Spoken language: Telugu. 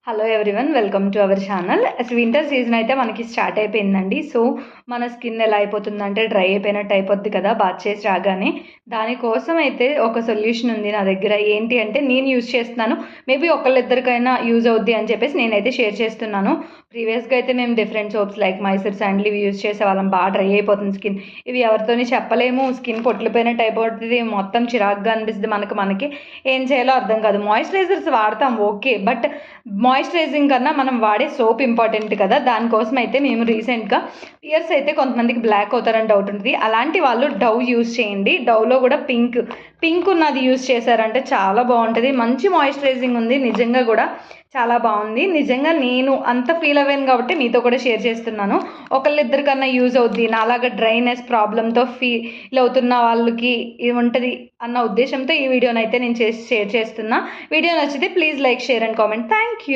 Hello everyone, welcome to our channel. Winter season అయితే మనకి స్టార్ట్ అయిపోయిందండి. సో మన స్కిన్ ఎలా అయిపోతుందంటే డ్రై అయిపోయినట్టు అయిపోద్ది కదా బాత్ చేసి రాగానే. దానికోసం అయితే ఒక సొల్యూషన్ ఉంది నా దగ్గర. ఏంటి అంటే నేను యూజ్ చేస్తున్నాను, మేబీ ఒకళ్ళిద్దరికైనా యూజ్ అవుద్ది అని చెప్పేసి నేనైతే షేర్ చేస్తున్నాను. ప్రీవియస్గా అయితే మేము different soaps like Mysore sandal ఇవి యూజ్ చేసే వాళ్ళం. బాగా డ్రై అయిపోతుంది స్కిన్. ఇవి ఎవరితోని చెప్పలేము, స్కిన్ పొట్లిపోయినట్టు అయిపోతుంది, మొత్తం చిరాకుగా అనిపిస్తుంది. మనకి ఏం చేయాలో అర్థం కాదు. మాయిశ్చరైజర్స్ వాడతాం ఓకే, బట్ మాయిశ్చరైజింగ్ కన్నా మనం వాడే సోప్ ఇంపార్టెంట్ కదా. దానికోసం అయితే మేము రీసెంట్గా ఇయర్స్ అయితే కొంతమందికి బ్లాక్ అవుతారని డౌట్ ఉంటుంది. అలాంటి వాళ్ళు డవ్ యూజ్ చేయండి. డవ్లో కూడా పింక్ ఉన్నది యూజ్ చేశారంటే చాలా బాగుంటుంది. మంచి మాయిశ్చరైజింగ్ ఉంది, నిజంగా కూడా చాలా బాగుంది. నిజంగా నేను అంత ఫీల్ అవ్వాను కాబట్టి మీతో కూడా షేర్ చేస్తున్నాను. ఒకళ్ళిద్దరికన్నా యూజ్ అవుద్ది, నాలాగా డ్రైనెస్ ప్రాబ్లంతో ఫీల్ అవుతున్న వాళ్ళకి ఉంటుంది అన్న ఉద్దేశంతో ఈ వీడియోని అయితే నేను షేర్ చేస్తున్నా. వీడియో నచ్చితే please like, share and comment. Thank you.